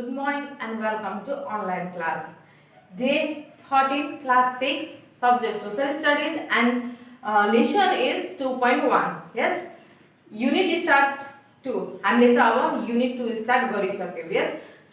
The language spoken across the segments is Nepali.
Good morning and welcome to online class. Day 13, class 6, subject social studies and lesson is 2.1. Yes, unit start 2. हामीले चाहिँ अब unit 2 start गरिसक्यौं. Yes,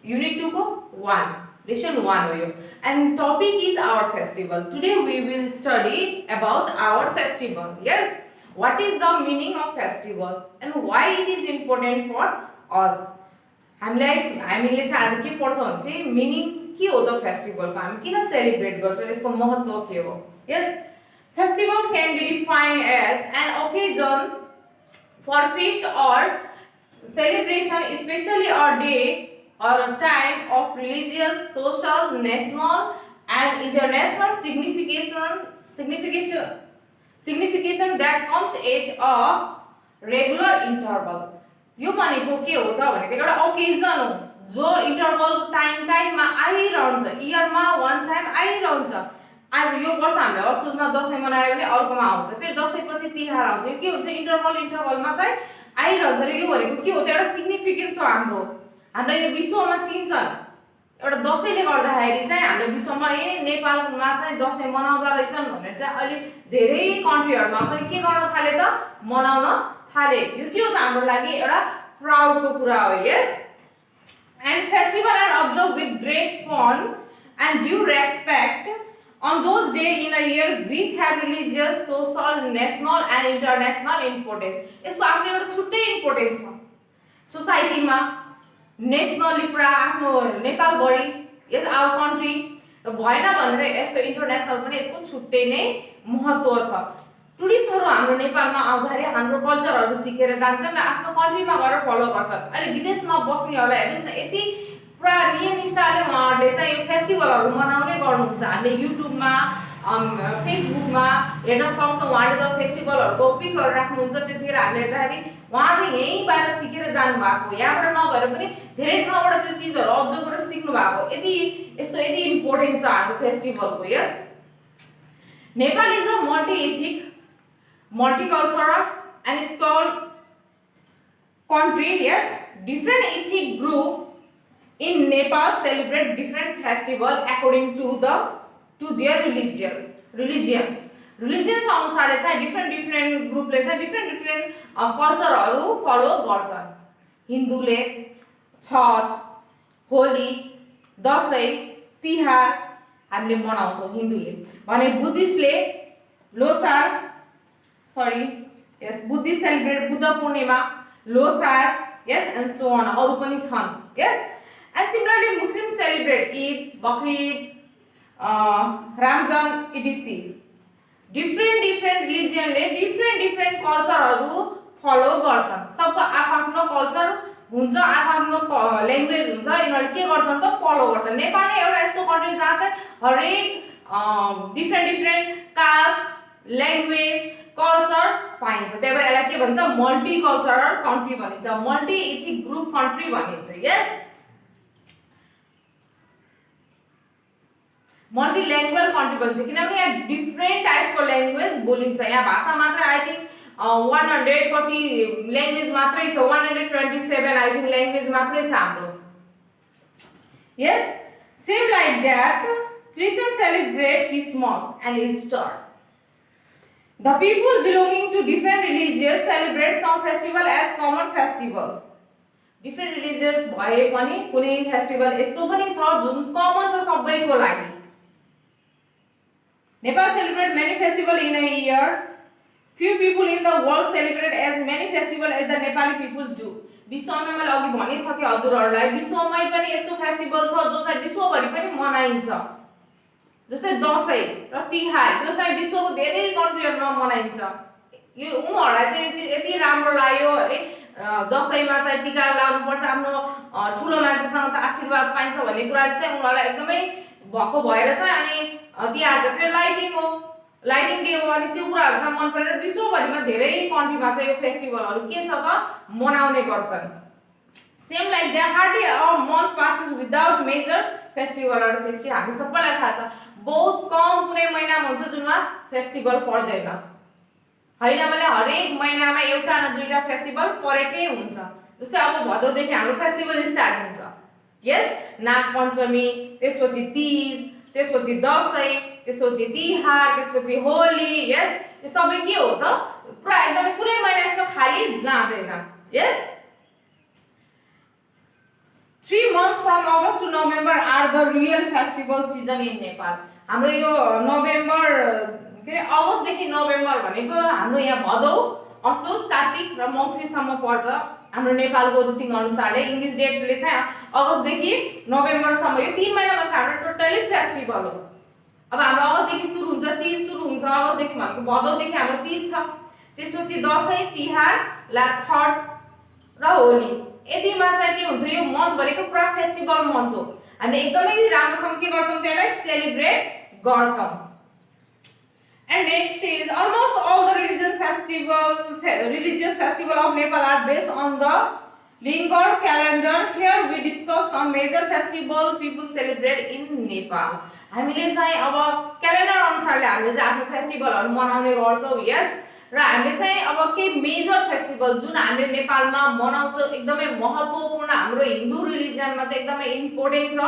unit 2 को 1. Lesson 1 हो यो. And topic is our festival. Today we will study about our festival. Yes, what is the meaning of festival and why it is important for us. हामीले चाहिँ आज के पढ्छौं भने चाहिँ मिनिङ के हो त फेस्टिभलको, हामी किन सेलिब्रेट गर्छौं, यसको महत्व के हो. Yes, festival can be defined as an occasion for feast or celebration, especially a day or a time of religious, social, national and international signification that comes at a regular interval. यो भनेको के हो त भनेको एउटा ओकेजन हो जो इन्टरभल टाइममा आइरहन्छ, इयरमा वन टाइम आइरहन्छ. आज यो वर्ष हामीले असोजमा दशैं मनायो भने अर्कोमा आउँछ, फेरि दशैंपछि तिहार आउँछ. यो के हुन्छ, इन्टरभलमा चाहिँ आइरहन्छ. र यो भनेको के हो त एउटा सिग्निफिकेन्स हो हाम्रो, हामीलाई यो विश्वमा चिन्छन्. एउटा दशैंले गर्दाखेरि चाहिँ हाम्रो विश्वमा नेपालमा चाहिँ दशैं मनाउँदा रहेछन् भनेर चाहिँ अहिले धेरै कन्ट्रीहरुमा पनि के गर्न थाले त, मनाउन थाले. यो के हो त हाम्रो लागि एउटा प्राउडको कुरा हो. Yes, and festival are observe with great fun and due respect on those days in a year which have religious, social, national and international importance. यसको आफ्नो एउटा छुट्टै इम्पोर्टेन्स छ सोसाइटीमा, नेशनली पुरा आफ्नो नेपाल भरि, यस आवर कन्ट्री, र भएन भनेर यसको इन्टरनेशनल पनि यसको छुट्टै नै महत्व छ. टुरिस्टहरु हाम्रो नेपालमा आउँदाखेरि हाम्रो कल्चरहरु सिकेर जान्छन् र आफ्नो कन्ट्रीमा गएर फलो गर्छन्. अहिले विदेशमा बस्नेहरुलाई हेर्नुस् न, यति पुरा नियमनिष्ठले उहाँहरूले चाहिँ यो फेस्टिभलहरु मनाउने गर्नुहुन्छ. हामीले युट्युबमा, फेसबुकमा हेर्न सक्छौं. उहाँले जब फेस्टिभलहरुको पिकहरु राख्नुहुन्छ त्यतिखेर हामीले हेर्दाखेरि उहाँले यहीँबाट सिकेर जानु भएको, यहाँबाट नभएर पनि धेरै ठाउँबाट त्यो चीजहरु अब्जर्भ गरेर सिक्नु भएको. यसको यति इम्पोर्टेन्स छ हाम्रो फेस्टिभलको. Yes, Nepal is a multi-ethnic, multicultural and spiritual country. Yes, different ethnic group in Nepal celebrate different festival according to their religions अनुसारले चाहिँ different ग्रुपले चाहिँ different कल्चरहरु फलो गर्छन्. हिन्दूले छठ, होली, दशैं, तिहार हामीले मनाउँछौं हिन्दूले भने, बुद्धिस्टले Losar Buddhist celebrate Buddha Purnima, Losar, yes and so on, अरु पनि छन्. yes, and similarly Muslims celebrate Eid, Bakrid, Ramzan etc. different रिलिजनले different कल्चरहरु फलो गर्छन्. सबको आफ्नो कल्चर हुन्छ, आफ्नो ल्याङ्ग्वेज हुन्छ, यिनीहरुले के गर्छन् त फलो गर्छन्. नेपाल एउटा यस्तो कन्ट्री जहाँ चाहिँ हरेक different कास्ट, ल्याङ्ग्वेज, कल्चर पाइन्छ. त्यही भएर यसलाई के भन्छ, मल्टी कल्चरल कन्ट्री भनिन्छ, मल्टी एथिक ग्रुप कन्ट्री भनिन्छ. यस, मल्टी ल्याङ्ग्वेज कन्ट्री भनिन्छ किनभने यहाँ डिफ्रेन्ट टाइप्सको ल्याङ्ग्वेज बोलिन्छ. यहाँ भाषा मात्र आई थिंक 100 कति ल्याङ्ग्वेज मात्रै छ, 127 आई थिंक ल्याङ्ग्वेज मात्रै छ हाम्रो. Yes, same like that Christian celebrate Christmas and Easter. The people belonging to different religions celebrate some festival as common festival. Different religions भए पनि कुनै फेस्टिभल यस्तो पनि छ जुन कमन छ सबैको लागि. Nepal celebrate many festival in a year. Few people in the world celebrate as many festival as the Nepali people do. विश्वमा मैले अघि भनिसके हजुरहरुलाई, विश्वमै पनि यस्तो फेस्टिभल छ जो चाहिँ विश्वभरि पनि मनाइन्छ. जस्तै दशैं र तिहार, यो चाहिँ विश्वको धेरै कन्ट्रीहरुमा मनाइन्छ. यो उनीहरुलाई चाहिँ यति राम्रो लाग्यो है. दशैंमा चाहिँ टीका लाउनु पर्छ, आफ्नो ठुलो मान्छेसँग चाहिँ आशीर्वाद पाइन्छ भन्ने कुराले चाहिँ उनीहरुलाई एकदमै भक्को भएर चाहिँ, अनि तिहार चाहिँ फेरि लाइटिङ डे हो, अनि त्यो कुराहरु चाहिँ मन परेर विश्वभरिमा धेरै कन्ट्रीमा चाहिँ यो फेस्टिभलहरु के छ त मनाउने गर्छन्. Same like that hardly a month passes without major festival हामी सबैलाई थाहा छ. बहुत कम कुनै महिनामा हुन्छ जुनमा फेस्टिभल पर्दैन हैन भने हरेक महिनामा एउटा न दुईटा फेस्टिभल परेकै हुन्छ. जस्तै अब भदौदेखि हाम्रो फेस्टिभल स्टार्ट हुन्छ, यस, नाग पञ्चमी, त्यसपछि तीज, त्यसपछि दसैँ, त्यसपछि तिहार, त्यसपछि होली। यस, यो सबै के हो त पुरा एकदमै कुनै महिना यस्तो खाली जाँदैन। यस, 3 months from August to November are the real festival season in Nepal. हाम्रो यो नोभेम्बर के अरे अगस्तदेखि नोभेम्बर भनेको हाम्रो यहाँ भदौ, असोज, कार्तिक र मङ्सिरसम्म पर्छ हाम्रो नेपालको रुटिन अनुसारले। इङ्ग्लिस डेटले चाहिँ अगस्तदेखि नोभेम्बरसम्म, यो 3 महिनामा हाम्रो टोटली फेस्टिभल हो। अब हाम्रो अगस्तदेखि सुरु हुन्छ, तीज सुरु हुन्छ अगस्तदेखि भनेको भदौदेखि हाम्रो तीज छ, त्यसपछि दसैँ, तिहार, लास्ट छठ र होली। यतिमा चाहिँ के हुन्छ, यो मन्थ भनेको पुरा फेस्टिभल मन्थ हो। हामी एकदमै राम्रोसँग के गर्छौँ, त्यसलाई सेलिब्रेट गर्छौँ। And next is almost all the religious festival of Nepal are based on the Linggar calendar. Here we discuss some major festival people celebrate in Nepal. हामीले चाहिँ अब क्यालेन्डर अनुसारले हामीले चाहिँ आफ्नो फेस्टिभलहरु मनाउने गर्छौं। यस, र हामीले चाहिँ अब के मेजर फेस्टिभल जुन हामीले नेपालमा मनाउँछौं, एकदमै महत्त्वपूर्ण हाम्रो हिन्दू रिलिजनमा चाहिँ एकदमै इम्पोर्टेन्ट छ,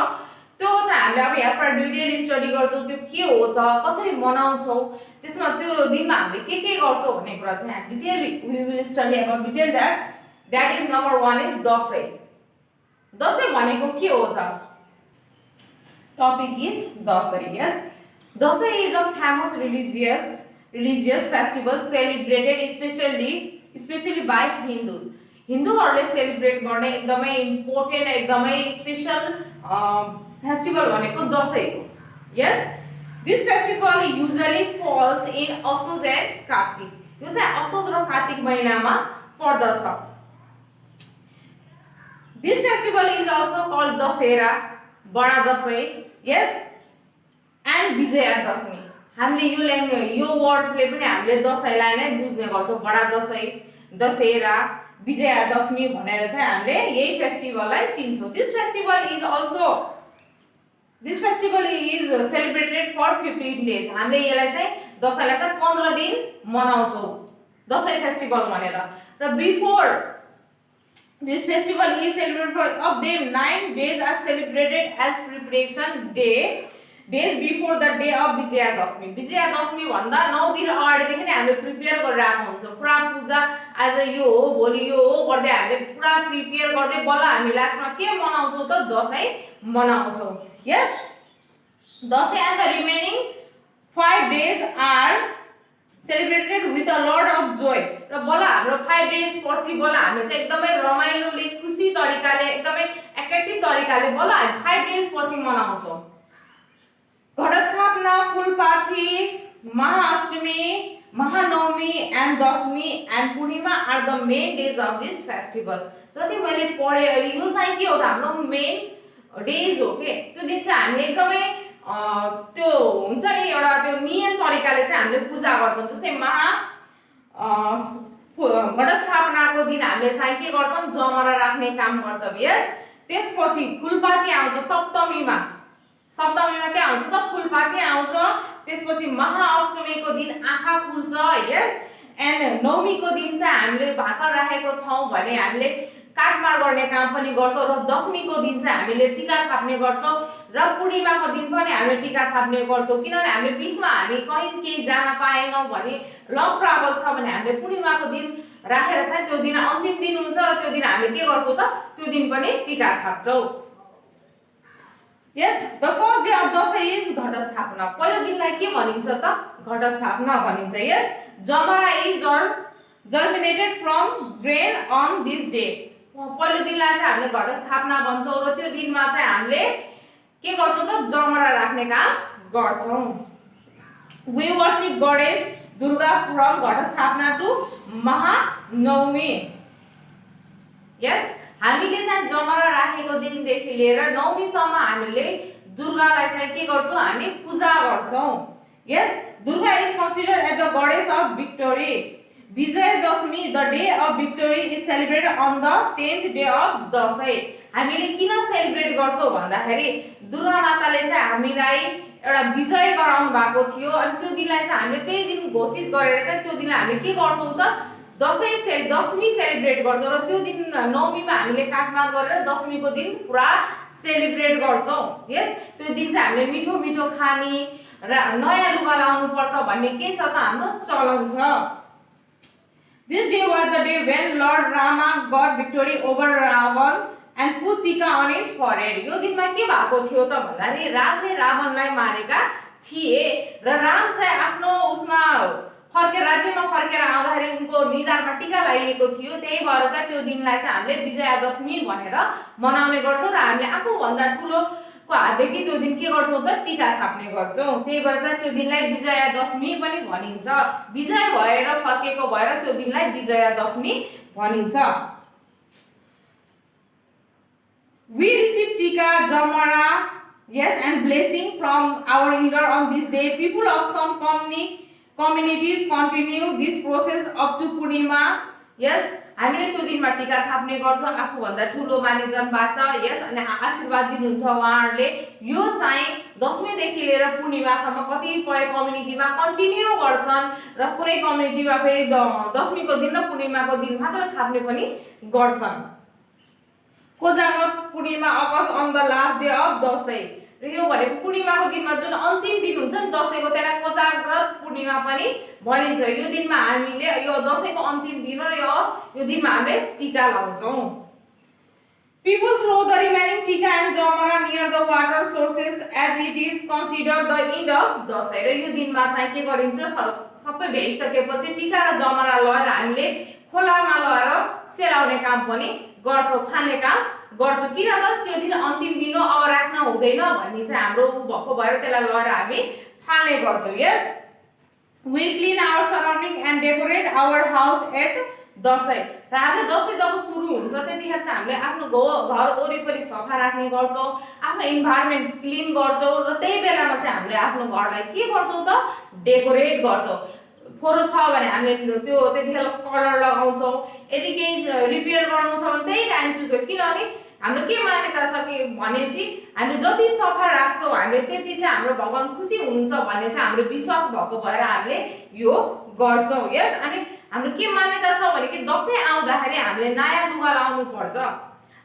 त्यो चाहिँ हामीले अब यहाँ पर डिटेल स्टडी गर्छौं। त्यो के हो त, कसरी मनाउँछौं, त्यसमा त्यो दिनमा हामीले के गर्छौं भन्ने कुरा चाहिँ detail we will study about detail that is number 1 is Dashain. Dashain भनेको के हो त? Topic is Dashain. Yes, Dashain is a famous religious festival celebrated especially by Hindus. हिन्दूहरुले सेलिब्रेट गर्ने एकदमै इम्पोर्टेन्ट एकदमै स्पेशल फेस्टिभल भनेको दशैं हो। Yes, this festival usually falls in Asoj and Kartik. यो चाहिँ असोज र कार्तिक महिनामा पर्दछ। This festival is also called Dashahara, Bada Dashain, yes, and Vijayadashami. हामीले यो वर्ड्सले पनि हामीले दशैंलाई नै बुझ्ने गर्छौं। बडा दशैं, दशहरा, विजयादशमी भनेर चाहिँ हामीले यही फेस्टिभललाई चिन्छौं। This festival is celebrated for 15 days. हामीले यसलाई चाहिँ दशैंलाई चाहिँ 15 दिन मनाउँछौं दशैं फेस्टिभल भनेर। र before this festival is celebrated for of them 9 days are celebrated as preparation days before the day of Vijayadashami. Vijayadashami भन्दा 9 दिन अगाडिदेखि नै हामीले प्रिपेयर गरिरहेको हुन्छ। पुरा पूजा आज यो हो, भोलि यो हो गर्दै हामीले पुरा प्रिपेयर गर्दै बल्ल हामी लास्टमा के मनाउँछौं त? दशैं मनाउँछौं। Yes, Dashain and the remaining 5 days are celebrated with a lot of joy. र बल्ल हाम्रो 5 days पछि बल्ल हामी चाहिँ एकदमै रमाइलोले, खुसी तरिकाले, एकदमै एट्र्याक्टिभ तरिकाले बल्ल हामी 5 days पछि मनाउँछौं। Ghatasthapana, Phulpati, Mahaashtami, Mahanavami and Dashami and Purnima are the main days of this festival. जति मैले पढे अहिले यो चाहिँ के हो त? हाम्रो मेन डेज हो के। त्यो दिन चाहिँ हामी एकदमै त्यो हुन्छ नि एउटा त्यो नियम तरिकाले चाहिँ हामीले पूजा गर्छौं। जस्तै घटस्थापनाको दिन हामीले चाहिँ के गर्छौं? जमरा राख्ने काम गर्छौं। यस, त्यसपछि फुलपाती आउँछ सप्तमीमा के आउँछ त? फुलपाती आउँछ। त्यसपछि महाअष्टमीको दिन आँखा खुल्छ। यस, एन्ड नवमीको दिन चाहिँ हामीले भाकल राखेको छौं भने हामीले काटमार गर्ने काम पनि गर्छौं। र दशमीको दिन चाहिँ हामीले टीका थाप्ने गर्छौं। र पूर्णिमाको दिन पनि हामीले टीका थाप्ने गर्छौं। किनभने हामीले बीचमा हामी कहीँ केही जान पाएनौं भने, लङ ट्राभल छ भने हामीले पूर्णिमाको दिन राखेर चाहिँ त्यो दिन अन्तिम दिन हुन्छ र त्यो दिन हामी के गर्छौं त? त्यो दिन पनि टीका थाप्छौं। Yes, the first day of Dashain is Ghatasthapana. पहिलो दिनलाई के भनिन्छ त? घटस्थापना भनिन्छ। Yes, jamara is germinated from grain on this day. पहिलो दिनलाई चाहिँ हामीले घटस्थापना भन्छौं र त्यो दिनमा चाहिँ हामीले के गर्छौं त? जमरा राख्ने काम गर्छौं। We worship Ganesh Durga from Ghatasthapana to Mahanavami. Yes, हामीले चाहिँ जमरा राखेको दिनदेखि लिएर नवमीसम्म हामीले दुर्गालाई चाहिँ के गर्छौं? हामी पूजा गर्छौं। Yes, Durga is considered as the goddess of victory. Vijayadashami the day of victory is celebrated on the 10th day of Dashain. हामीले किन सेलिब्रेट गर्छौं भन्दाखेरि दुर्गा माताले चाहिँ हामीलाई एउटा विजय गराउनु भएको थियो अनि त्यो दिनलाई चाहिँ हामीले त्यही दिन घोषित गरेर चाहिँ त्यो दिनलाई हामी के गर्छौं त? दशमी सेलिब्रेट गर्छौं। र त्यो दिन नवमीमा हामीले काटमार गरेर दशमीको दिन पुरा सेलिब्रेट गर्छौं। यस, त्यो दिन चाहिँ हामीले मिठो मिठो खाने र नयाँ लुगा लाउनु पर्छ भन्ने के छ त हाम्रो चलन छ। This day was the day when Lord Rama got victory over Ravan and put tika on his forehead. यो दिनमा के भएको थियो त भन्दाखेरि रामले रावणलाई मारेका थिए र राम चाहिँ आफ्नो उसमा फर्केर राज्यमा फर्केर आउँदाखेरि उनको निधारमा टीका लगाइएको थियो। त्यही भएर चाहिँ त्यो दिनलाई चाहिँ हामीले विजयादशमी भनेर मनाउने गर्छौं र हामीले आफूभन्दा ठुलो को हातदेखि त्यो दिन के गर्छौं त टीका थाप्ने गर्छौं। त्यही भएर चाहिँ त्यो दिनलाई विजयादशमी पनि भनिन्छ। विजय भएर फर्केको भएर त्यो दिनलाई विजयादशमी भनिन्छ। We receive tika, jamara, yes, and blessing from our in-law on this day. People of some communities continue this process up to Purnima. Yes, हामीले त्यो दिनमा टीका थाप्ने गर्छौं आफूभन्दा ठुलो मानिसजनबाट। यस, अनि आशीर्वाद दिनुहुन्छ उहाँहरूले। यो चाहिँ दशमीदेखि लिएर पूर्णिमासम्म कतिपय कम्युनिटीमा कन्टिन्यू गर्छन् र कुनै कम्युनिटीमा फेरि दशमीको दिन र पूर्णिमाको दिन मात्र थाप्ने पनि गर्छन्। Kojagrat Purnima August on the last day of Dashain. र यो भनेको पूर्णिमाको दिनमा जुन अन्तिम दिन हुन्छ नि दशैंको, त्यसलाई कोजाग्रत पूर्णिमा पनि भनिन्छ। यो दिनमा हामीले यो दशैंको अन्तिम दिन र यो दिनमा हामीले टीका लाउँछौं। People throw the remaining tika and jamara near the water sources as it is considered the end of Dashain. र यो दिनमा चाहिँ के गरिन्छ, सबै भ्याइसकेपछि टीका र जमरा लगाएर हामीले खोलामा लगेर सेलाउने काम पनि गर्छौं, खाने काम गर्छौं। किन त त्यो दिन अन्तिम दिन हो, अब राख्न हुँदैन भन्ने चाहिँ हाम्रो भएको भएर त्यसलाई लगेर हामी फाल्ने गर्छौं। यस, we clean our surrounding and decorate our house at Dashain. र हामीले दशैं जब सुरु हुन्छ त्यतिखेर चाहिँ हामीले आफ्नो घर वरिपरि सफा राख्ने गर्छौं, आफ्नो इन्भाइरोमेन्ट क्लिन गर्छौं र त्यही बेलामा चाहिँ हामीले आफ्नो घरलाई के गर्छौं त डेकोरेट गर्छौं। फोरो छ भने हामीले त्यो त्यतिखेर कलर लगाउँछौं। यदि केही रिपेयर गर्नु छ भने त्यही टाइम चुज गर्छौं। किनभने हाम्रो के मान्यता छ कि भनेपछि हामीले जति सफा राख्छौं हामीले त्यति चाहिँ हाम्रो भगवान खुसी हुनुहुन्छ भन्ने चाहिँ हाम्रो विश्वास भएको भएर हामीले यो गर्छौं। यस, अनि हाम्रो के मान्यता छ भने कि दशैं आउँदाखेरि हामीले नयाँ लुगा लाउनु पर्छ,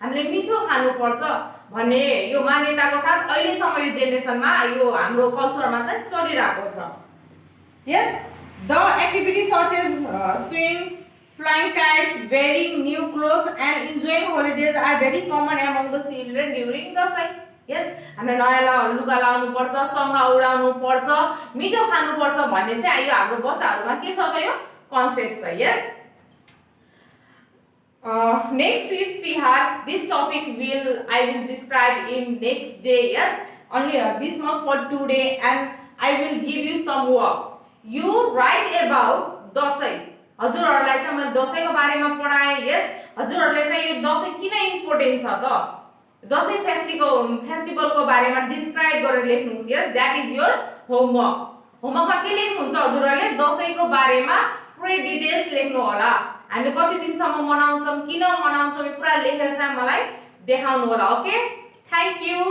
हामीले मिठो खानु पर्छ भन्ने यो मान्यताको साथ अहिलेसम्म यो जेनेरेसनमा यो हाम्रो कल्चरमा चाहिँ चलिरहेको छ। यस, the activities such as swimming, flying kites, wearing new clothes and enjoying holidays are very common among the children during Dashain. यस, हामीले नयाँ लुगा लाउनु पर्छ, चङ्गा उडाउनु पर्छ, मिठो खानु पर्छ भन्ने चाहिँ यो हाम्रो बच्चाहरुमा के छ त यो कन्सेप्ट छ। यस, next is Tihar. This topic I will describe in next day. Yes, only this much for today, and I will give you some work. You write about Dashain. हजुरहरुलाई चाहिँ मैले दशैंको बारेमा पढाएँ। यस, हजुरहरुले चाहिँ यो दशैं किन इम्पोर्टेन्ट छ त दशैं फेस्टिभलको बारेमा डिस्क्राइब गरेर लेख्नुस्। यस, दैट इज योर होमवर्क। होमवर्कमा के लेख्नुहुन्छ हजुरहरुले दशैंको बारेमा पुरै डिटेल्स लेख्नु होला। हामीले कति दिनसम्म मनाउँछौं, किन मनाउँछौं, यो पुरा लेखेर चाहिँ मलाई देखाउनु होला। Okay, thank you.